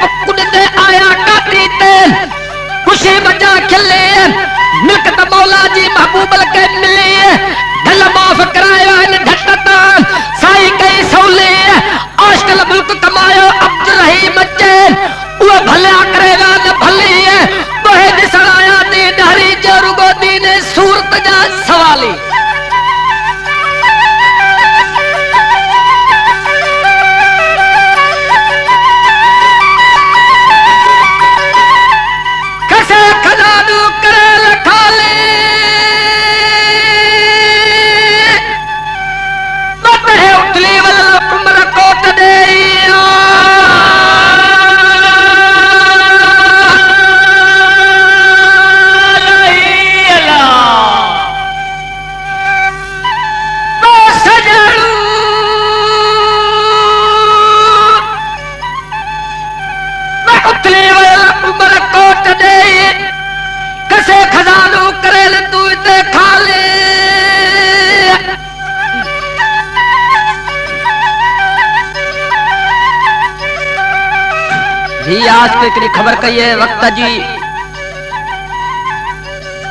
ही आज पे हिकिड़ी ख़बर कई है वक़्त जी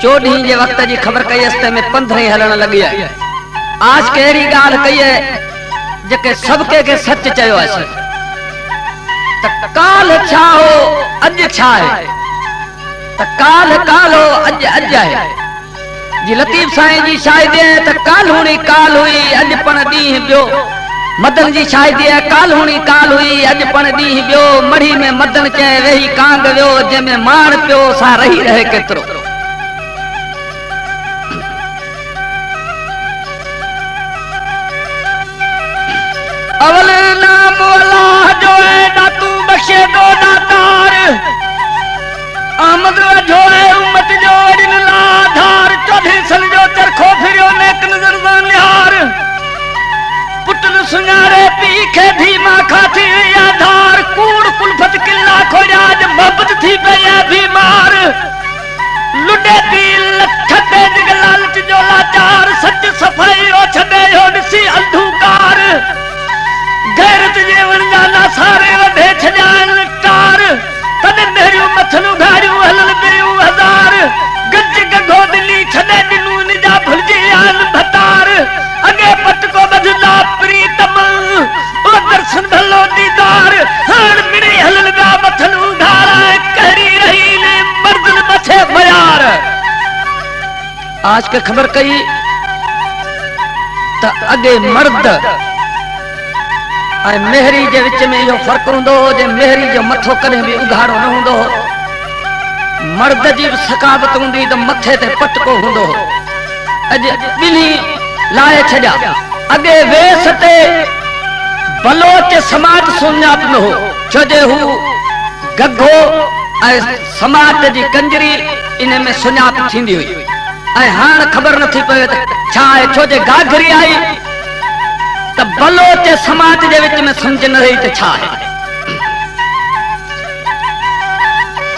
14 जे वक़्त जी ख़बर कई है में 15 हलण लगी है। आज के अहिड़ी ॻाल्हि कई है जेके सबके के सच चयो आहे त काल छा हो अॼु छा आहे त काल हो अॼु आहे। जी लतीफ़ साईं जी शायदि है त काल हुई अॼु पण ॾींहुं ॿियो। मदन जी शायदि है काल हुई अॼु पण ॾींहुं ॿियो। मढ़ी में मदन चए वेही कांग वियो जंहिंमें माण पियो सा रही रहे केतिरो। अवल नाम अल्लाह जो है दातू बख्शे दो दातार। आमद जो है उम्मत जो अड़िन लाधार। चौधरी सन जो चरखो फिरियो नेक नजर निहार। पुटन सुनारे पी खे धीमा खाती आधार। कूड़ कुलफत किला खोराज मोहब्बत थी पया बीमार। लुडे दी लख तेज लालच जो लाचार। सच सफाई ओ छदे हो ॾिसी अंधकार। गैरत जे वणगाना सारे वधे छजान कार। तने मेरियूं मथलू घारियूं हलल बिरियूं हज़ार। गज गगो दिली छॾे ॾिनूं निजा भुलिजी आन भतार। अॻे पटको बधला प्रीतम ओ दर्शन भलो दीदार। हाण मिड़ी हलल गा मथलू घारा कहरी रही ने मर्दन मथे बयार। आज के खबर कई त अॻे मर्द ऐं मेहरी जे विच में इहो फ़र्क़ु हूंदो हो जे मेहरी जो मथो कॾहिं बि उघाड़ो न हूंदो हो। मर्द जी बि सकावत हूंदी त मथे ते पटको हूंदो हो। अॼु ॿिन्ही लाहे छॾिया। अॻे वेस ते बलोच समाज सुञात न हो छो जे हू गगो ऐं समाज जी कंजरी इन में सुञात थींदी हुई। ऐं हाणे ख़बर नथी पवे त छा आहे छो जे घाघरी आई त बलोच समाज जे विच में समझ न रही त छा है।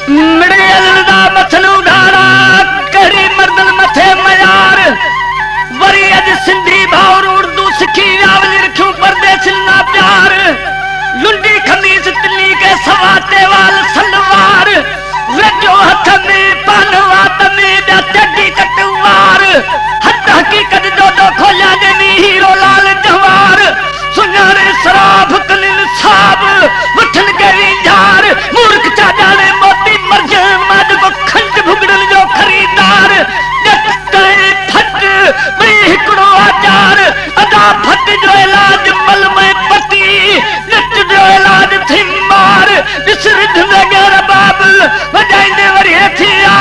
मिड़ियल दा मथलू ढारा करी मर्दन मथे मयार। वरी अज सिंधी भाउर उर्दू सिखी आवली रखियूं परदेसिन ना प्यार। लुंडी खमीस तिली के सवाते वाल सलवार। रजो हथ में पानवात में ॿिया चड्डी कटवार। हथ हकीकत जो दो खोलिया ॾिनी हीरो लाल जवार। सुञाणे शराब कलिन साब वठन के विंझार। मूर्ख चा ॼाणे मोती मरजन माद को खंड भुगड़न जो खरीदार। जट फट ॿई हिकिड़ो आचार। अदा फट जो इलाज मल में पती। जट जो इलाज थी मार। ॾिस रिध नगर बाब वॼाईंदे वरी हेठिया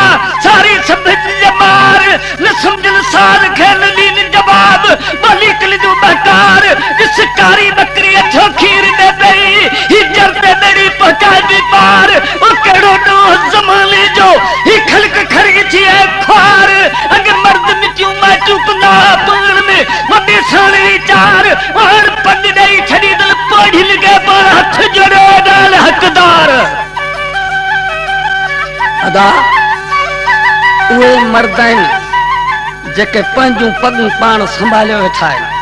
सारी सभ जमार। न सम्झन साल खे न ॾीन जवाब बोली कल जो बहकार। ॾिस कारी बकरी अछो खीर दे पई हिजर ते दड़ी पहुचाए बि पार। ओ कहिड़ो ॾोह ज़माने जो ही ख़ल्क खरी थी है ख्वार। अॻे मर्द मिटियूं माइटियूं कंदा पाण में वॾे साणे वीचार। हाण पंज ॾेई छॾी दिल पोढ़ी लिखे पाण हथ जोड़ियो ॻाल हक़दार। अदा उहे मर्द आहिनि जेके पंहिंजूं पगूं पाण संभालियो वेठा आहिनि।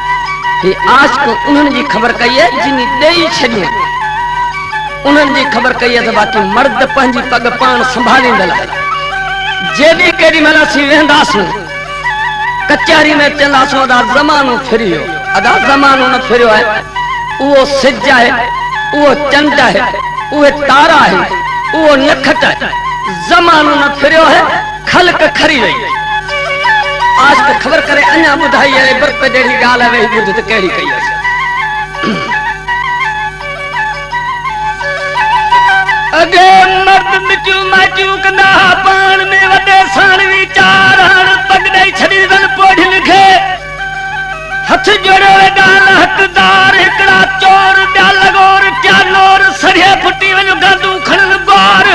ही आज को उन्हनि जी ख़बर कई है जिन ॾेई छॾियूं उन्हनि जी ख़बर कई है त बाक़ी मर्द पंहिंजी पग पाण संभालींदल आहे। जेॾी केॾी महिल असीं वेंदासीं कचहरी में चवंदासीं अदा ज़मानो फिरी वियो। अदा ज़मानो न फिरियो आहे। उहो सिज आहे उहो चंड आहे उहे तारा आहिनि उहो नखट आहे। ज़मानो न फिरियो है ख़ल्क खरी वई। आज तक खबर करे अन्या ॿुधाई आहे बर्फ जहिड़ी ॻाल्हि आहे वेही ॿुध त कहिड़ी कई आहे। अॻे मर्द मिटियूं माइटियूं कंदा पाण में वॾे साण वीचार। हाण पग ॾेई छॾी अथनि पोढ़ियुनि खे हथ जोड़ियो ॻाल्हि हक़दार। हिकिड़ा चोर ॿिया लॻोर क्या नोर सरिया फुटी वञो गांदू खणनि ॿार।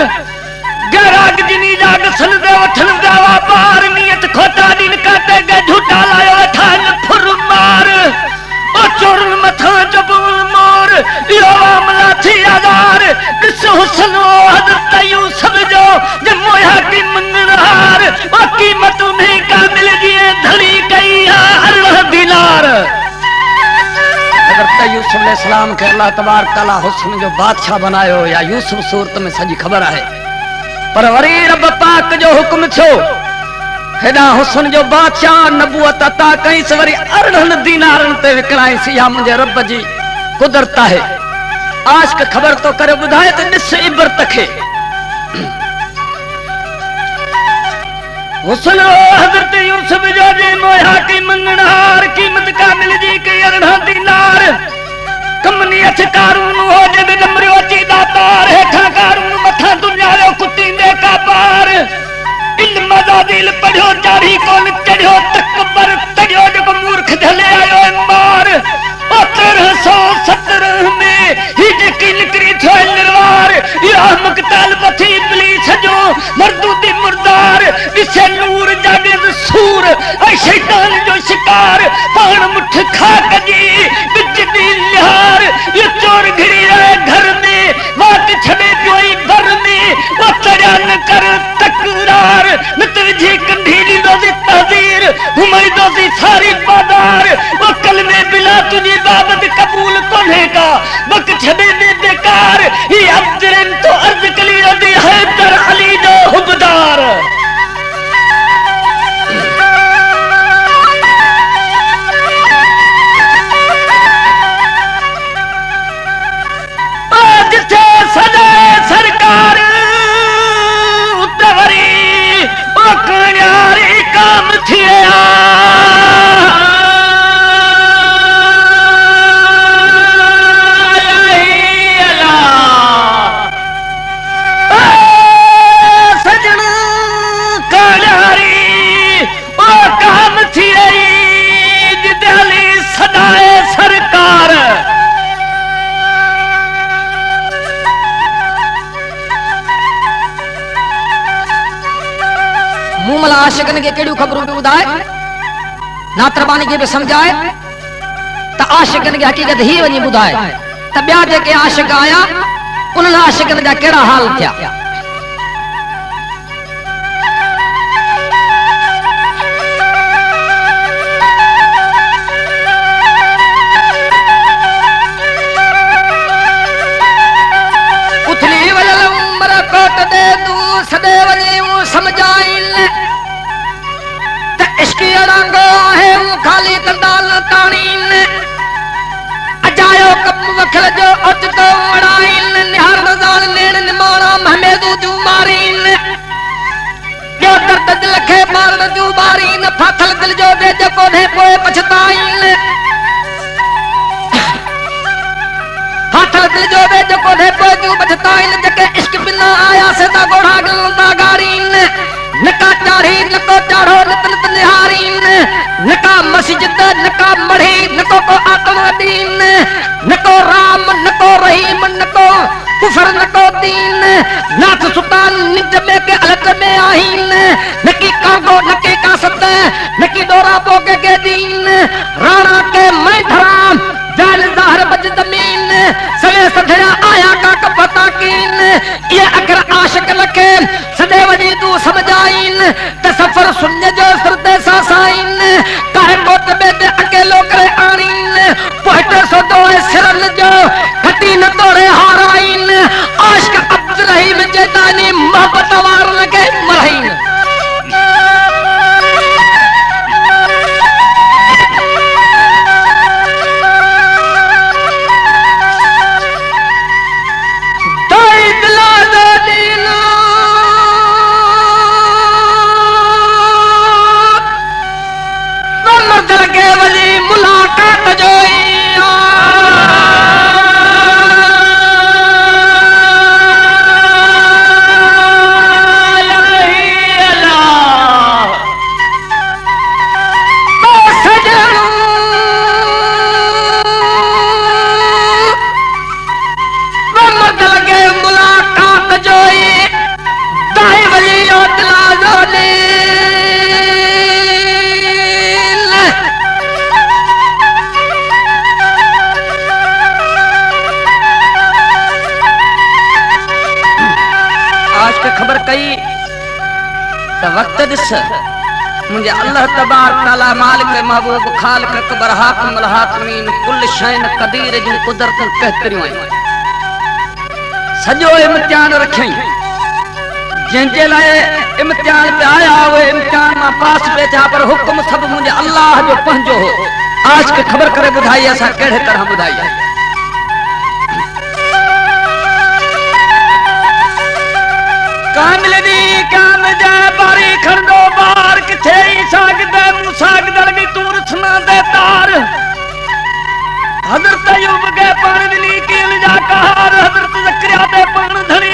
गैराग जिनी जाग सन दे वठन दा वापार। नियत खोटा दिन काटे गए झूठा लायो ठान फुर मार। ओ चोरन मथा जबुल मोर यो मामला थी आधार। ॾिस हुसन ओ हज़रत यूसुफ जो जे मोया की मंगनहार। ओ कीमत नहीं कामिल जी धड़ी कई अल्लाह दिलार। अगर त यूसुफ अलैहिस्सलाम के अल्लाह तबारक तआला हुस्न जो बादशाह बनायो या यूसुफ सूरत में सजी खबर है, पर वरी रब पाक जो हुक्म थियो हेडा हुस्न जो बादशाह नबूवत अता कई वरी 18 दीनारन ते विकणाईस। या मुझे रब जी कुदरत है। आज के खबर तो करे बुधाए तो ॾिस इबरत खे। हुस्न हजरत यूसुफ जो जे मोया की मंगनहार कीमत कामिल जी के 18 दीनार कमनी अथ कारून हो जब नमरियो अची दातार हेठा कारून मथा दुनिया कुटी दे का पार इल्म ज़ादिल पढ़ियो चारी कोन चढ़ियो तकबर तड़ियो जो मूर्ख ढले आयो मार 1317 में हिज की निकरी थो निर्वार या मकताल बथी इब्लीस जो मर्दूदी मुर्दार इसे नूर जागे सूर ऐ शैतान जो शिकार पान मुठ खा कजी बिजली लिहार ये चोर घिरी रहे घर में बात छबे कोई घर में वो तड़िया न कर तकरार न तुझे कंढीली दोजी तहजीर हुमाई दोजी सारी बादार वो कल में बिला तुझे बाबत कबूल कोने का बक छबे में बेकार ये अब्दरन तो अर्ज कली रदी है दर अली जो हुबदार। जिथे सदा सरकार उतवरी ओ कन्यारी काम थिया सजन कन्यारी ओ काम थिया जिदली सदाए सरकार। मूमला आशिकन के केड़ियों खबरों पे बुधाए नातरबानी के पे समझाए त आशिकन के हकीकत ही वनी बुधाए त ॿिया जेके आशिक आया उन्हनि आशिकन जा केड़ा हाल थिया। उथली वयल उम्र कोट दे तू सदे वनी वो समझाइन इश्की अड़ंगो है वो खाली कंदाल ताणीन अजायो कप वखल जो उच तो वड़ाइन निहार नजाल नेण निमाना महमेदू जू मारीन जो दर्द दिल खे मारन जू बारीन फाथल दिल जो बेज कोने पोए पछताइन फाथल दिल जो बेज कोने पोए जू पछताइन जके इश्क बिना आया से ता गोढ़ा गलंदा गारीन नका चाढ़ी नको चाढ़ो नित नित निहारीन नका मस्जिद नका मढ़ी नको को आत्मा दीन नको राम नको रहीम नको कुफर नको दीन नाथ सुल्तान निज में के अलग में आहीन नकी कांगो नकी कासत नकी डोरा पोके के दीन राणा के मैं धराम जाल ज़हर बज जमीन सवे सधया आया का कपता कीन ये अगर आशिक लखे सदे वनी तू समझाइन तसफर सुन्ने जो सरदे सासाइन काहे कोट में दे अकेलो करे आनीन पोहटे सो दो सिरन जो खटी न तोड़े हाराइन आशिक अब्द रहीम जैतानी मोहब्बत वार लगे मरहीन। मुलाकात जो खबर कई तो वक्त दिस मुझे अल्लाह तबार ताला मालिक महबूब खालिक अकबर हाकिम अल हाकिमीन कुल शैन कदीर जिन कुदरत कहतरियूं सजो इम्तिहान रखई जिनके लाए इम्तिहान पे आया हुए इम्तिहान में पास पे था पर हुक्म सब मुझे अल्लाह जो पंजो हो आज के खबर करे बुधाई असा केड़े तरह बुधाई कामिल दी काम जा बारी खंडो बार किथे सागदे मुसागदड़ की तूर सुना दे तार हजरत अयूब के पान दिली कील जा कहार हजरत जकरिया दे पान धनी